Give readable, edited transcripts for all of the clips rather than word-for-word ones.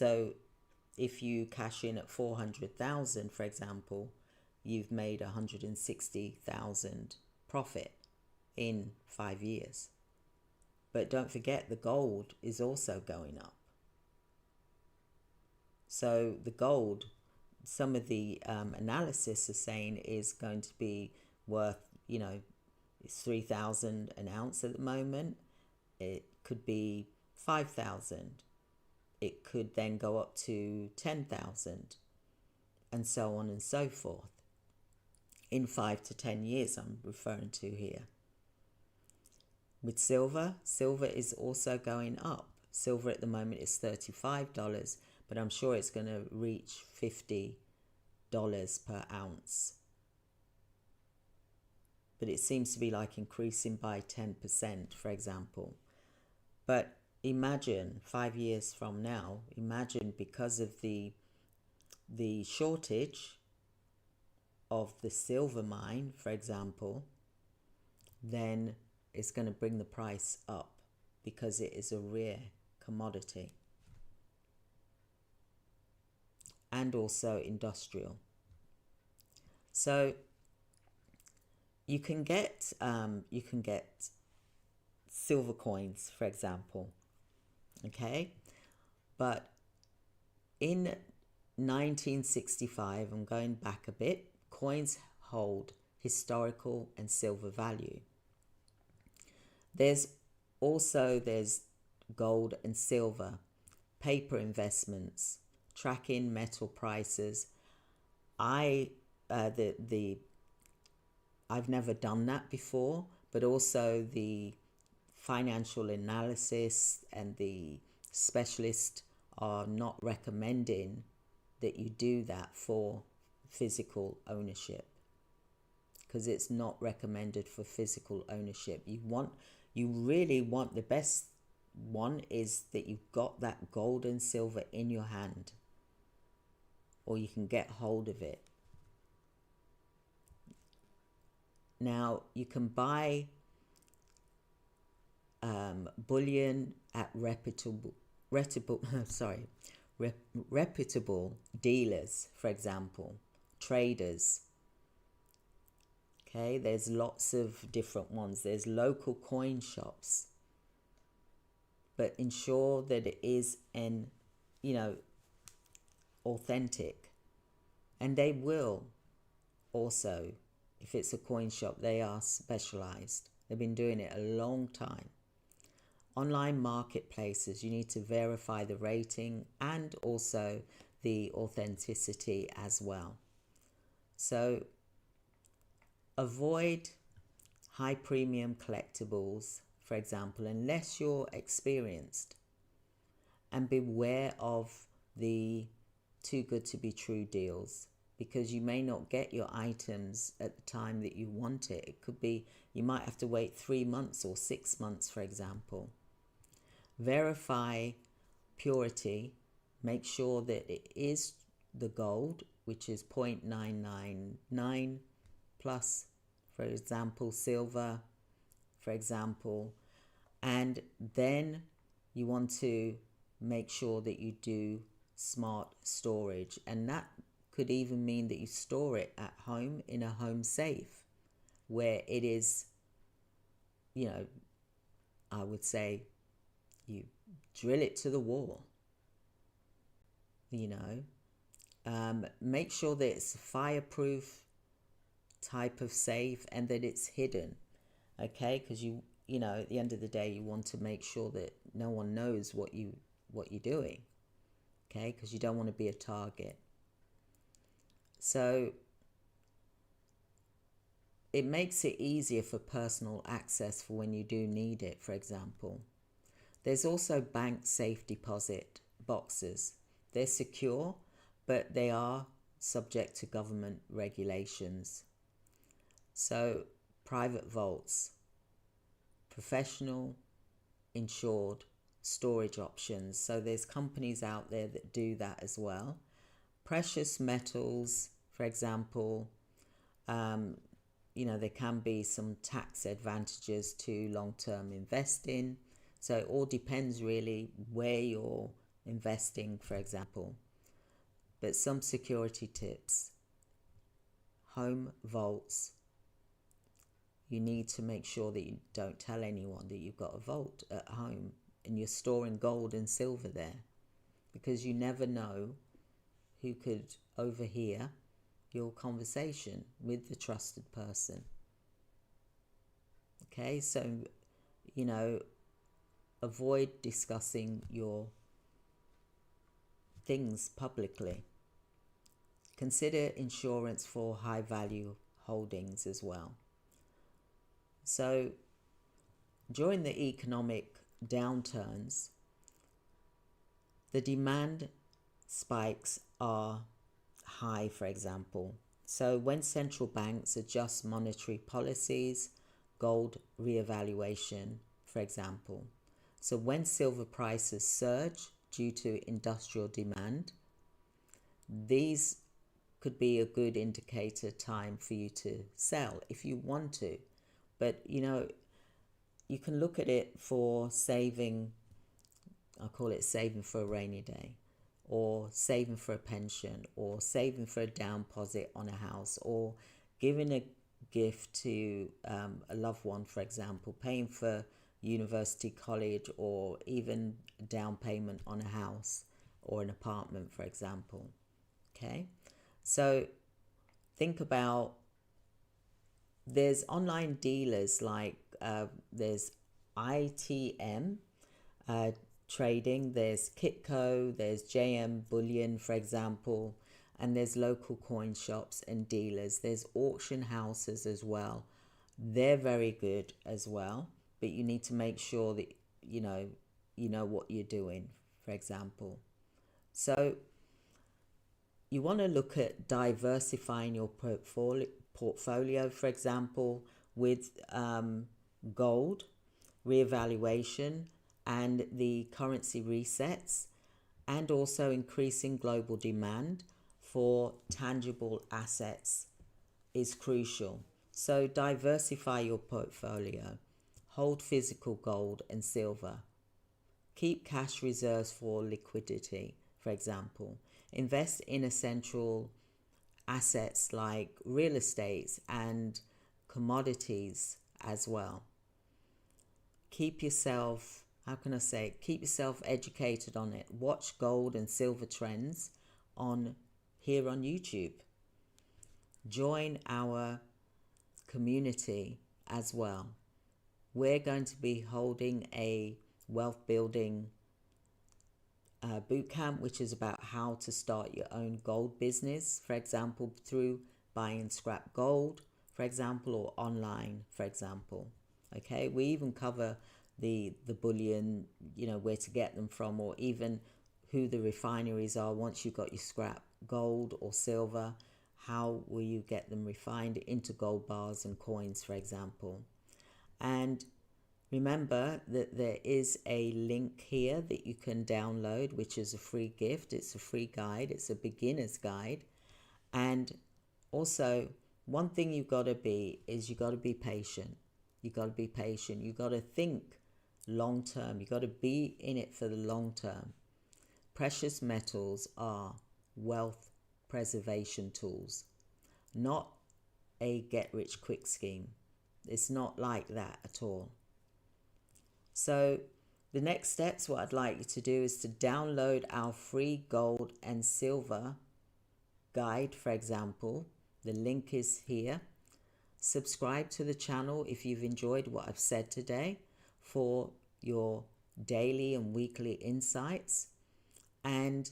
So if you cash in at 400,000, for example, you've made 160,000 profit in 5 years. But don't forget, the gold is also going up. So the gold, some of the analysis is saying is going to be worth, it's 3,000 an ounce at the moment. It could be 5,000. It could then go up to 10,000, and so on and so forth. In 5 to 10 years, I'm referring to here. With silver, silver is also going up. Silver at the moment is $35, but I'm sure it's going to reach $50 per ounce. But it seems to be like increasing by 10%, for example. But imagine 5 years from now, imagine because of the shortage of the silver mine, for example, then it's going to bring the price up because it is a rare commodity. And also industrial. So you can get silver coins, for example, okay? But in 1965, I'm going back a bit, coins hold historical and silver value. There's gold and silver, paper investments, tracking metal prices. I've never done that before, but also the financial analysis and the specialists are not recommending that you do that for physical ownership, because it's not recommended for physical ownership. You really want, the best one is that you've got that gold and silver in your hand, or you can get hold of it. Now you can buy bullion at reputable dealers, for example, traders. Okay, there's lots of different ones. There's local coin shops, but ensure that it is authentic. And they will also, if it's a coin shop, they are specialized. They've been doing it a long time. Online marketplaces, you need to verify the rating and also the authenticity as well. So avoid high premium collectibles, for example, unless you're experienced, and beware of the too good to be true deals, because you may not get your items at the time that you want it. It could be you might have to wait 3 months or 6 months, for example. Verify purity. Make sure that it is the gold, which is 0.999 plus, for example, silver, for example. And then you want to make sure that you do smart storage, and that could even mean that you store it at home in a home safe, where it is, I would say you drill it to the wall, make sure that it's a fireproof type of safe and that it's hidden, okay? Because at the end of the day, you want to make sure that no one knows what you're doing, okay? Because you don't want to be a target. So it makes it easier for personal access for when you do need it, for example. There's also bank safe deposit boxes. They're secure, but they are subject to government regulations. So private vaults, professional, insured storage options. So there's companies out there that do that as well. Precious metals, for example, there can be some tax advantages to long-term investing. So it all depends really where you're investing, for example. But some security tips: home vaults. You need to make sure that you don't tell anyone that you've got a vault at home and you're storing gold and silver there, because you never know who could overhear your conversation with the trusted person. Okay, so, avoid discussing your things publicly. Consider insurance for high value holdings as well. So, during the economic downturns, the demand spikes are high, for example. So when central banks adjust monetary policies, gold revaluation, for example. So when silver prices surge due to industrial demand, these could be a good indicator time for you to sell if you want to. But, you can look at it for saving. I call it saving for a rainy day, or saving for a pension, or saving for a down deposit on a house, or giving a gift to a loved one, for example, paying for university, college, or even down payment on a house or an apartment, for example. Okay, so think about, there's online dealers like there's ITM trading, there's Kitco, there's JM Bullion, for example, and there's local coin shops and dealers. There's auction houses as well. They're very good as well, but you need to make sure that you know what you're doing, for example. So you want to look at diversifying your portfolio, for example, with gold revaluation and the currency resets, and also increasing global demand for tangible assets is crucial. So diversify your portfolio. Hold physical gold and silver. Keep cash reserves for liquidity, for example. Invest in essential assets like real estate and commodities as well. Keep yourself, keep yourself educated on it. Watch gold and silver trends here on YouTube. Join our community as well. We're going to be holding a wealth building boot camp, which is about how to start your own gold business, for example, through buying scrap gold, for example, or online, for example. Okay, we even cover the bullion, where to get them from, or even who the refineries are. Once you've got your scrap gold or silver, how will you get them refined into gold bars and coins, for example. And remember that there is a link here that you can download, which is a free gift. It's a free guide. It's a beginner's guide. And also, one thing you've got to be is you've got to be patient. You've got to be patient. You've got to think long term. You've got to be in it for the long term. Precious metals are wealth preservation tools, not a get-rich-quick scheme. It's not like that at all. So the next steps, what I'd like you to do is to download our free gold and silver guide, for example. The link is here. Subscribe to the channel if you've enjoyed what I've said today for your daily and weekly insights. And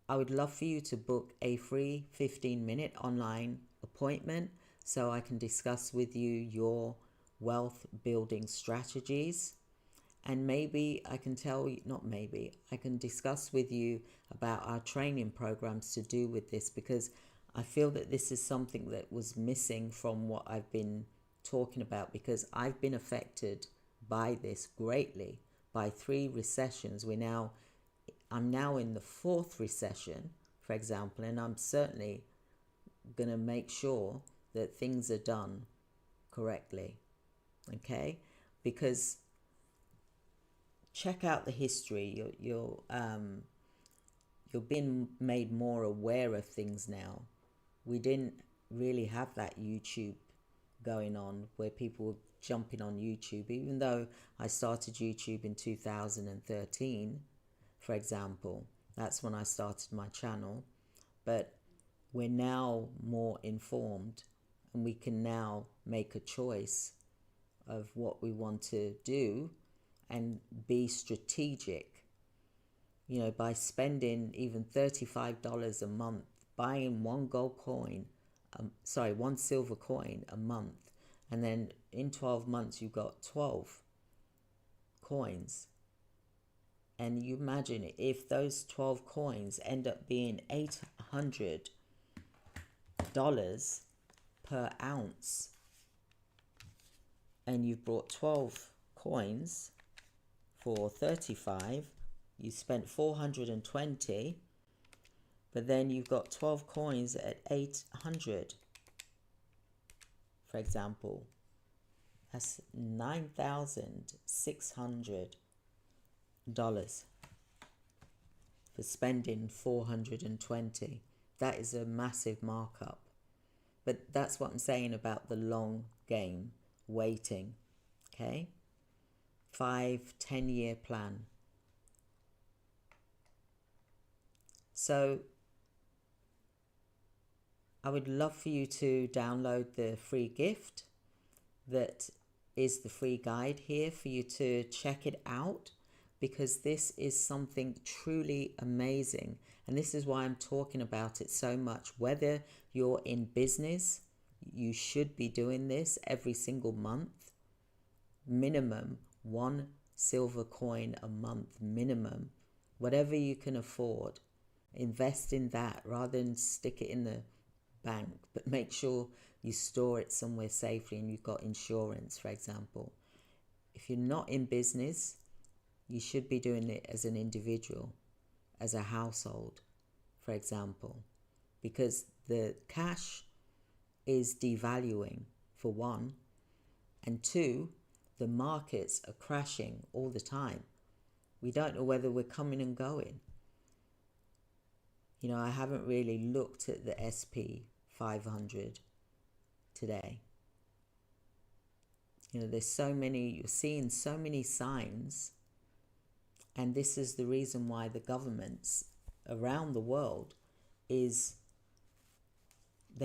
I would love for you to book a free 15-minute online appointment so I can discuss with you your wealth building strategies. And maybe I can I can discuss with you about our training programs to do with this, because I feel that this is something that was missing from what I've been talking about, because I've been affected by this greatly, by 3 recessions. I'm now in the 4th recession, for example, and I'm certainly going to make sure that things are done correctly. Okay? Because check out the history. You'll you're being made more aware of things now. We didn't really have that YouTube going on where people were jumping on YouTube, even though I started YouTube in 2013, for example. That's when I started my channel. But we're now more informed and we can now make a choice of what we want to do and be strategic, by spending even $35 a month buying one one silver coin a month, and then in 12 months you've got 12 coins. And you imagine if those 12 coins end up being $800 per ounce, and you've bought 12 coins for 35, you spent 420, but then you've got 12 coins at 800, for example. That's $9,600 for spending 420. That is a massive markup. But that's what I'm saying about the long game, waiting. Okay? 5-10 year plan. So I would love for you to download the free gift that is the free guide here for you to check it out, because this is something truly amazing. And this is why I'm talking about it so much. Whether you're in business, you should be doing this every single month. Minimum 1 silver coin a month, minimum. Whatever you can afford, invest in that rather than stick it in the bank. But make sure you store it somewhere safely and you've got insurance, for example. If you're not in business, you should be doing it as an individual, as a household, for example, because the cash is devaluing, for one, and two, the markets are crashing all the time. We don't know whether we're coming and going. I haven't really looked at the SP 500 today. You're seeing so many signs, and this is the reason why the governments around the world they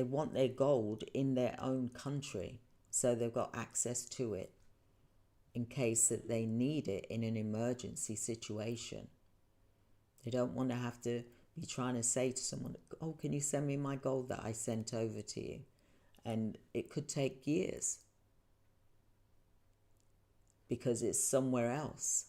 want their gold in their own country, so they've got access to it in case that they need it in an emergency situation. They don't want to have to be trying to say to someone, oh, can you send me my gold that I sent over to you? And it could take years because it's somewhere else.